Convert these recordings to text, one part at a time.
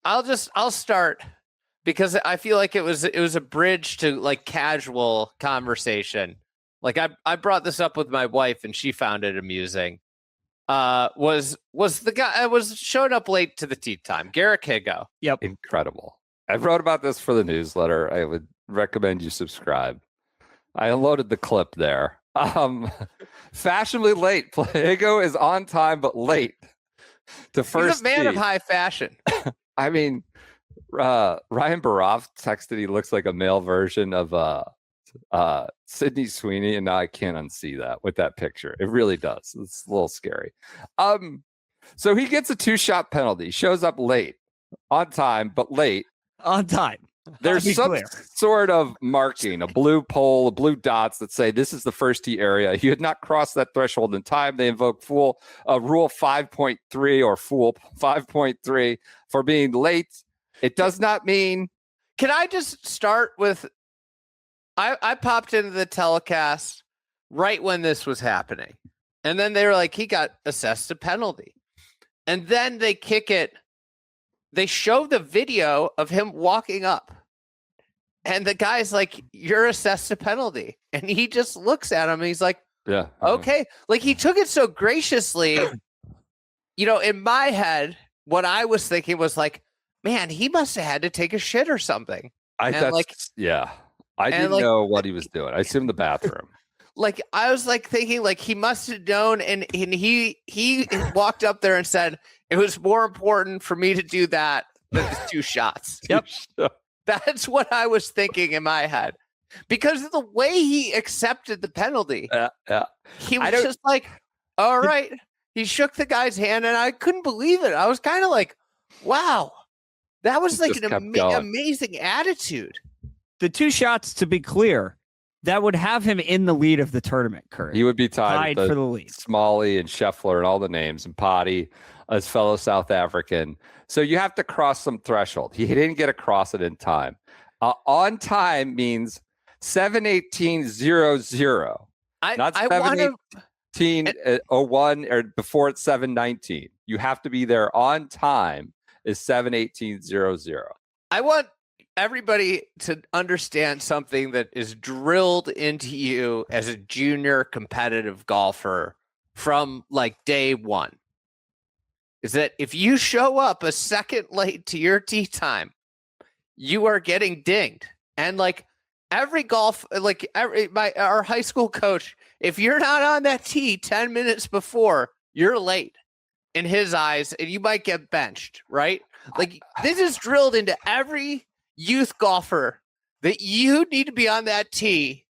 I'll start because I feel like it was a bridge to like casual conversation. Like I brought this up with my wife and she found it amusing. Was the guy showed up late to the tee time, Garrick Higgo. Yep. Incredible. I wrote about this for the newsletter. I would recommend you subscribe. I unloaded the clip there. Fashionably late. Higgo is on time but late. He's a man of high fashion. I mean, Ryan Porath texted he looks like a male version of Sydney Sweeney, and now I can't unsee that with that picture. It really does. It's a little scary. So he gets a 2-shot penalty, shows up late, on time, but late. On time. There's some sort of marking, a blue pole, blue dots that say this is the first tee area. You had not crossed that threshold in time. They invoke Rule 5.3 or Fool 5.3 for being late. It does not mean. Can I just start with? I popped into the telecast right when this was happening, and then they were like, he got assessed a penalty, and then they kick it. They show the video of him walking up, and the guy's like, you're assessed a penalty. And he just looks at him and he's like, yeah, okay. Like he took it so graciously. In my head, what I was thinking was like, man, he must have had to take a shit or something. I didn't know what he was doing. I assumed the bathroom. Like I was like thinking like he must have known, and he walked up there and said it was more important for me to do that than the 2 shots. Yep. That's what I was thinking in my head. Because of the way he accepted the penalty. He was just like, all right. He shook the guy's hand and I couldn't believe it. I was kind of like, wow. That was like an amazing attitude. The 2 shots, to be clear, that would have him in the lead of the tournament currently. He would be tied for the lead. Smalley and Scheffler and all the names, and Potty, as fellow South African. So you have to cross some threshold. He didn't get across it in time. On time means 7:18:00, not 7:18:01 or before it's 7:19. You have to be there on time. Is 7:18:00. I want everybody to understand something that is drilled into you as a junior competitive golfer from like day one. Is that if you show up a second late to your tee time, you are getting dinged. And like every golf, like our high school coach, if you're not on that tee 10 minutes before, you're late in his eyes and you might get benched, right? Like this is drilled into every youth golfer that you need to be on that tee.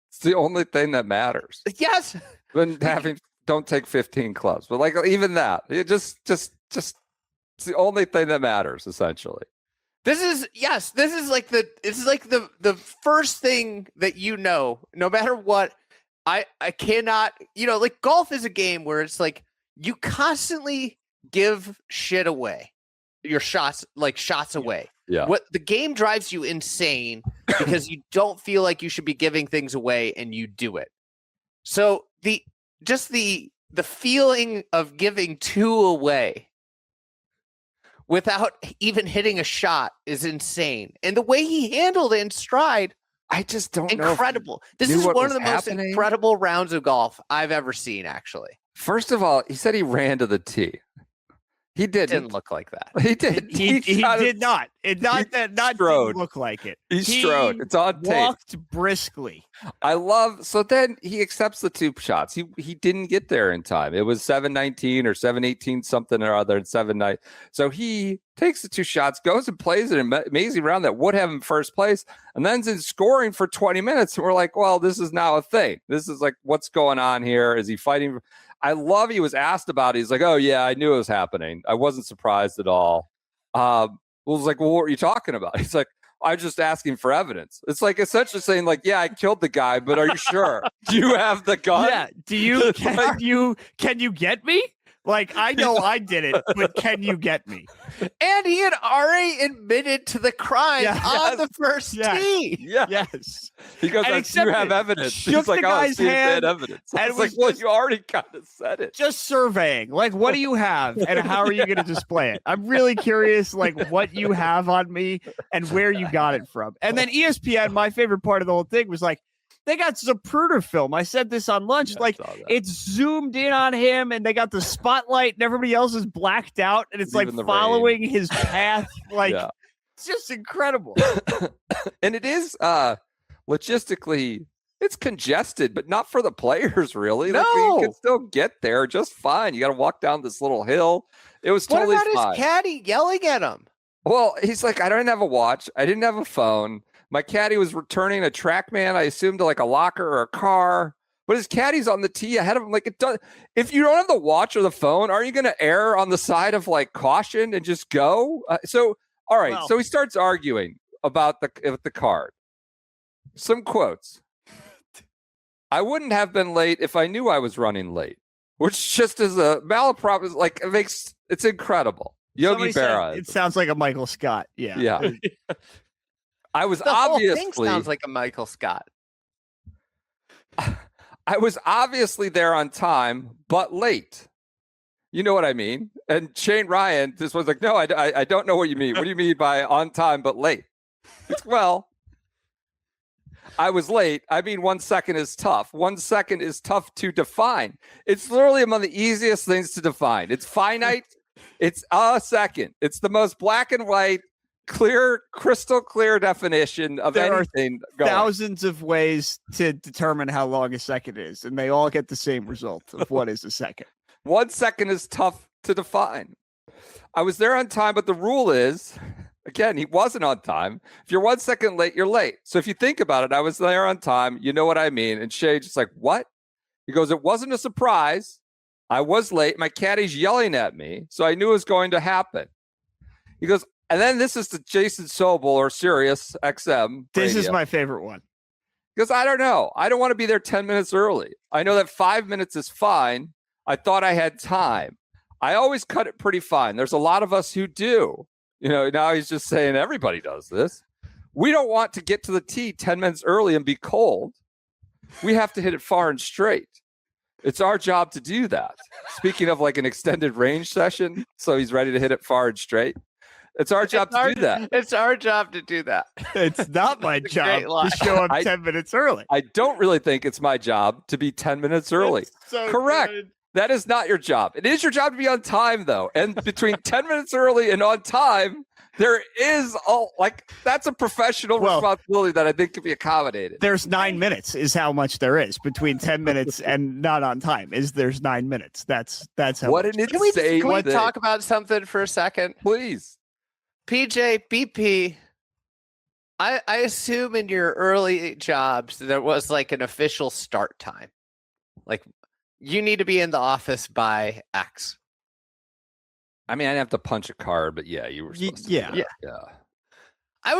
It's the only thing that matters. Yes. When don't take 15 clubs, but like even that, it just it's the only thing that matters essentially. This is like the first thing that no matter what. I cannot, like golf is a game where it's like you constantly give shit away. Your shots away. Yeah. What the game drives you insane because you don't feel like you should be giving things away and you do it. So the feeling of giving 2 away without even hitting a shot is insane. And the way he handled it in stride, I just don't know. Incredible. This is one of the most incredible rounds of golf I've ever seen, actually. First of all, he said he ran to the tee. He didn't look like that. He did. He did not. It not didn't look like it. He strode. It's on tape. Walked briskly. So then he accepts the 2 shots. He didn't get there in time. It was 7:19 or 7:18 something or other, and 7:9. So he takes the 2 shots, goes and plays an amazing round that would have him first place, and then's in scoring for 20 minutes. And we're like, well, this is now a thing. This is like, what's going on here? Is he fighting? I love he was asked about it. He's like, oh, yeah, I knew it was happening. I wasn't surprised at all. Was like, well, what were you talking about? He's like, I'm just asking for evidence. It's like essentially saying like, yeah, I killed the guy, but are you sure? Do you have the gun? Yeah. Do you can you get me? Like, I know I did it, but can you get me? And he had already admitted to the crime on the first tee. Yeah. Yes. He goes, And "Do you have accepted. evidence?" Shook He's like, the "Oh, guy's see if they had hand, evidence." I and was like, was "Well, just- you already kind of said it." Just surveying. Like, what do you have and how are you going to display it? I'm really curious, like, what you have on me and where you got it from. And then ESPN, my favorite part of the whole thing was like, they got Zapruder film. I said this on lunch. Yeah, like, it's zoomed in on him, and they got the spotlight, and everybody else is blacked out, and it's like Even the following his path. Like, Yeah. it's just incredible. And it is logistically, it's congested, but not for the players, really. Like, you No. can still get there just fine. You got to walk down this little hill. It was What totally about fine. his caddy yelling at him? Well, he's like, I didn't have a watch. I didn't have a phone. My caddy was returning a TrackMan, I assumed, to like a locker or a car. But his caddy's on the tee ahead of him. Like, it does. If you don't have the watch or the phone, are you going to err on the side of like caution and just go? All right. Well- So he starts arguing about the card. Some quotes. I wouldn't have been late if I knew I was running late, which just is a malaprop. Like, it's incredible. Yogi Somebody said Berra. it sounds like a Michael Scott. Yeah. Yeah. I was The whole thing obviously sounds like a Michael Scott. I was obviously there on time, but late. You know what I mean? And Shane Ryan, this was like, no, I don't know what you mean. What do you mean by on time but late? Well, I was late. I mean, 1 second is tough. 1 second is tough to define. It's literally among the easiest things to define. It's finite. It's a second. It's the most black and white, clear, crystal clear definition of There are anything going. Thousands of ways to determine how long a second is, and they all get the same result of what is a second. 1 second is tough to define. I was there on time, but the rule is, again, he wasn't on time. If you're 1 second late, you're late. So if you think about it, I was there on time. You know what I mean? And Shay's just like, what? He goes, it wasn't a surprise. I was late. My caddy's yelling at me, so I knew it was going to happen. He goes, and then this is the Jason Sobel or Sirius XM. This is radio. my favorite one. Because I don't know. I don't want to be there 10 minutes early. I know that 5 minutes is fine. I thought I had time. I always cut it pretty fine. There's a lot of us who do. You know, now he's just saying everybody does this. We don't want to get to the tee 10 minutes early and be cold. We have to hit it far and straight. It's our job to do that. Speaking of like an extended range session, so he's ready to hit it far and straight. It's our job to do that. It's our job to do that. It's not my It's a great job line. to show up 10 minutes early. I don't really think it's my job to be 10 minutes early. It's so Correct. good. That is not your job. It is your job to be on time, though. And between 10 minutes early and on time, there is that's a professional responsibility that I think can be accommodated. There's 9 minutes is how much there is between 10 minutes and not on time. There's 9 minutes. That's how What much. an Can we insane thing. talk about something for a second? Please. PJ, BP, I assume in your early jobs there was like an official start time. Like, you need to be in the office by X. I mean, I didn't have to punch a card, but yeah, you were supposed to. Yeah. Do that. Yeah.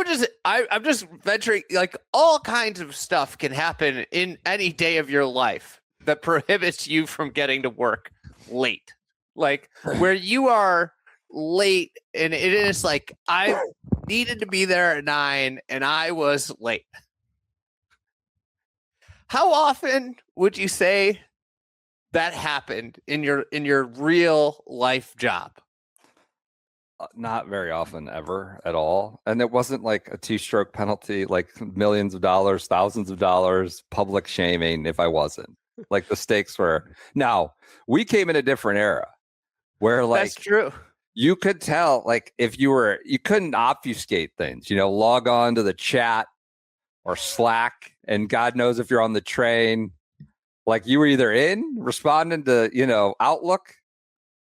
I'm just venturing, like, all kinds of stuff can happen in any day of your life that prohibits you from getting to work late. Like, where you are late and it is like, I needed to be there at 9 and I was late. How often would you say that happened in your real life job? Not very often, ever at all. And it wasn't like a 2-stroke penalty, like millions of dollars, thousands of dollars, public shaming if I wasn't. Like, the stakes were. Now, we came in a different era where, like, That's true. you could tell, like, if you couldn't obfuscate things, log on to the chat or Slack, and God knows if you're on the train, like, you were either responding to, Outlook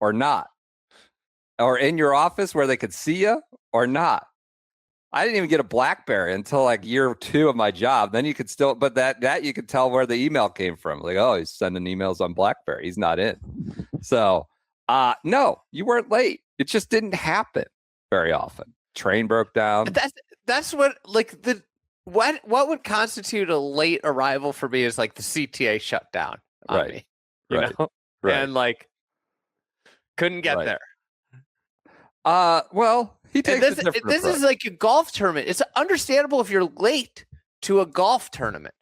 or not, or in your office where they could see you or not. I didn't even get a BlackBerry until like year 2 of my job. Then you could still, but that you could tell where the email came from. Like, oh, he's sending emails on BlackBerry. He's not in. So, no, you weren't late. It just didn't happen very often. Train broke down. That's what, like, what would constitute a late arrival for me is like the CTA shut down on Right. me, you Right. know? Right. And like, Couldn't get Right. there. Well, he takes This a different is approach. like a golf tournament. It's understandable if you're late to a golf tournament.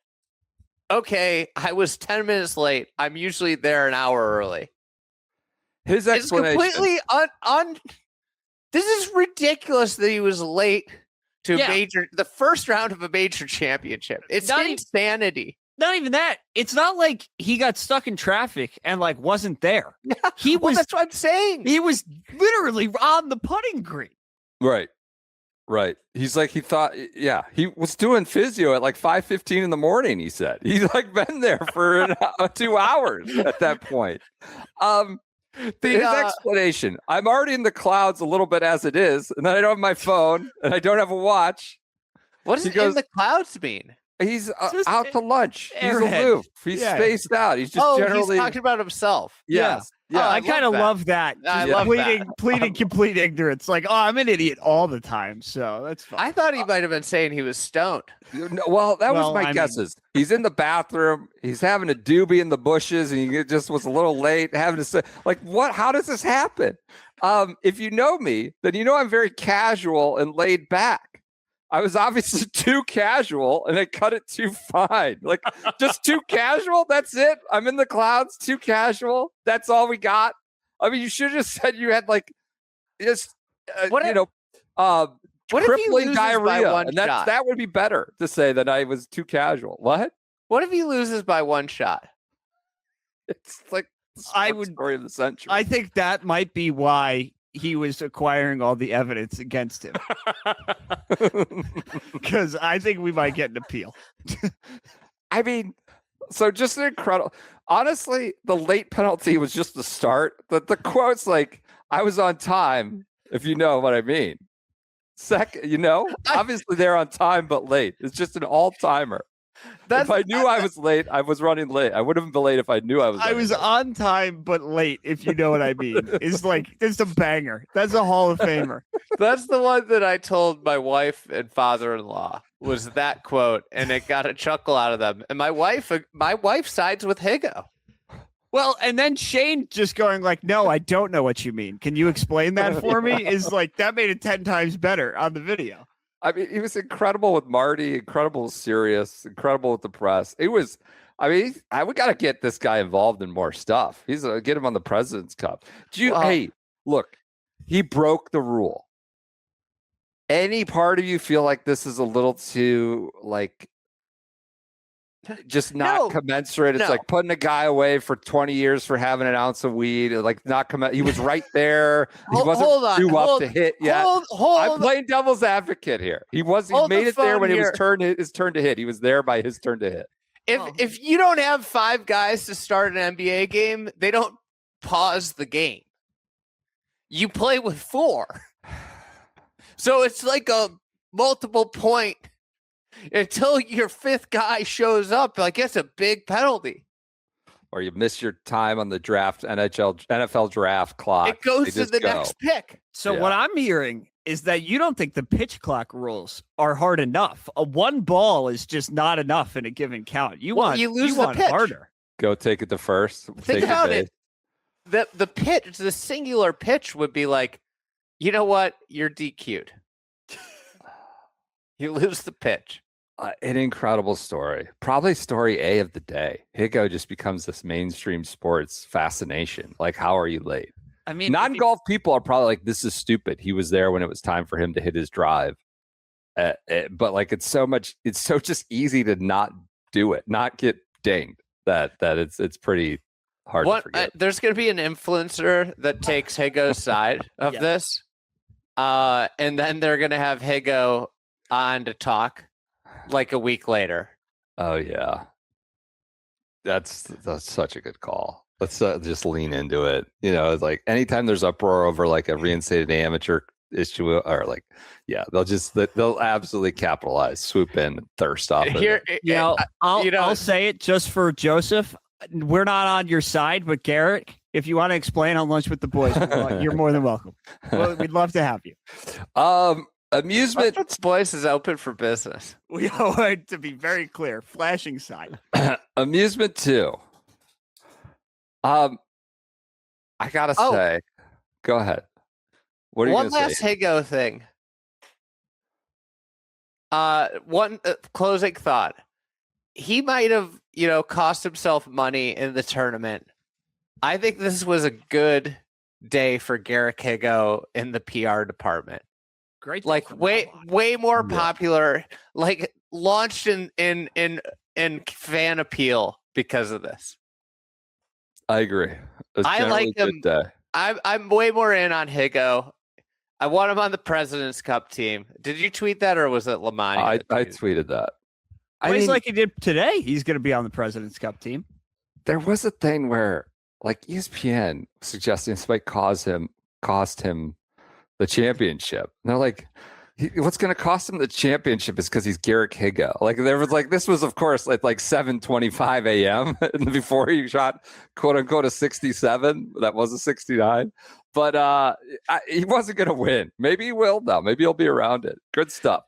Okay, I was 10 minutes late. I'm usually there an hour early. His It's explanation. completely This is ridiculous that he was late to the first round of a major championship. It's insanity. Not even that. It's not like he got stuck in traffic and like wasn't there. He was. That's what I'm saying. He was literally on the putting green. Right. He's like, he thought, he was doing physio at like 5:15 in the morning. He said he's like been there for 2 hours at that point. His explanation: I'm already in the clouds a little bit as it is, and then I don't have my phone and I don't have a watch. What does in the clouds mean? He's out to lunch. He's airhead. aloof. He's spaced out. He's just generally he's talking about himself. Yes. Yeah, Yeah. I kind of love that. I Just love pleading complete ignorance. Like, I'm an idiot all the time, so that's fine. I thought he might have been saying he was stoned. Well, that was my I mean- guesses. He's in the bathroom. He's having a doobie in the bushes, and he just was a little late. Having to say, like, what? How does this happen? If you know me, then you know I'm very casual and laid back. I was obviously too casual, and I cut it too fine. Like, just too casual. That's it. I'm in the clouds. Too casual. That's all we got. I mean, you should have just said you had like just What if he crippling loses by diarrhea, one and shot? that would be better to say that I was too casual. What? What if he loses by one shot? It's like the I sports would- story of the century. I think that might be why he was acquiring all the evidence against him. Because I think we might get an appeal. I mean, so just an incredible. Honestly, the late penalty was just the start. The quote's like, "I was on time," if you know what I mean. Second, obviously they're on time but late. It's just an all-timer. If I knew I was late, I was running late. I would have been late if I knew I was. I was late. on time but late, if you know what I mean. It's like, it's a banger. That's a Hall of Famer. That's the one that I told my wife and father-in-law was that quote, and it got a chuckle out of them. And my wife sides with Higgo. Well, and then Shane just going like, "No, I don't know what you mean. Can you explain that for me?" Is like, that made it 10 times better on the video. I mean, he was incredible with Marty, incredible with Sirius, incredible with the press. It was, I mean, we got to get this guy involved in more stuff. Get him on the President's Cup. Hey, look, he broke the rule. Any part of you feel like this is a little too, like, just not commensurate? It's like putting a guy away for 20 years for having an ounce of weed. Like, not he was right there. He wasn't due up to hit yet. I'm playing devil's advocate here. He made it there when it was his turn to hit. He was there by his turn to hit. If you don't have 5 guys to start an NBA game, they don't pause the game. You play with 4. So it's like a multiple point until your 5th guy shows up. Like, it's a big penalty. Or you miss your time on the draft, NFL draft clock. It goes to the next pick. So what I'm hearing is that you don't think the pitch clock rules are hard enough. A 1 ball is just not enough in a given count. You want pitch. harder. Go take it to first. Think about it. The pitch, the singular pitch would be like, you know what? You're DQ'd. You lose the pitch. An incredible story. Probably story A of the day. Higgo just becomes this mainstream sports fascination. Like, how are you late? I mean, non-golf people are probably like, this is stupid. He was there when it was time for him to hit his drive. But like, it's so just easy to not do it, not get dinged that it's pretty hard to forget. There's going to be an influencer that takes Higgo's side of this. And then they're going to have Higgo on to talk like a week later. Oh yeah. That's such a good call. Let's just lean into it. It's like anytime there's uproar over like a reinstated amateur issue or like, they'll absolutely capitalize, swoop in, and thirst off Here, it. I'll say it just for Joseph. We're not on your side, but Garrick, if you want to explain on Lunch with the Boys, you're more than welcome. We'd love to have you. Amusement Boys is open for business. We want to be very clear. Flashing sign. Amusement 2. I gotta say, Go ahead. What are you One going to last say? Higgo thing. One closing thought. He might have, cost himself money in the tournament. I think this was a good day for Garrick Higgo in the PR department. Great. Like way more popular, like launched in fan appeal because of this. I agree. I like him. Day. I'm way more in on Higgo. I want him on the President's Cup team. Did you tweet that or was it Lamani? I tweeted that. He's like he did today. He's going to be on the President's Cup team. There was a thing where like ESPN suggesting this might cost him the championship. And they're like, what's going to cost him the championship is because he's Garrick Higgo. Like there was like, this was of course at like 7:25 a.m. before he shot quote unquote a 67. That was a 69. But he wasn't going to win. Maybe he will now. Maybe he'll be around it. Good stuff.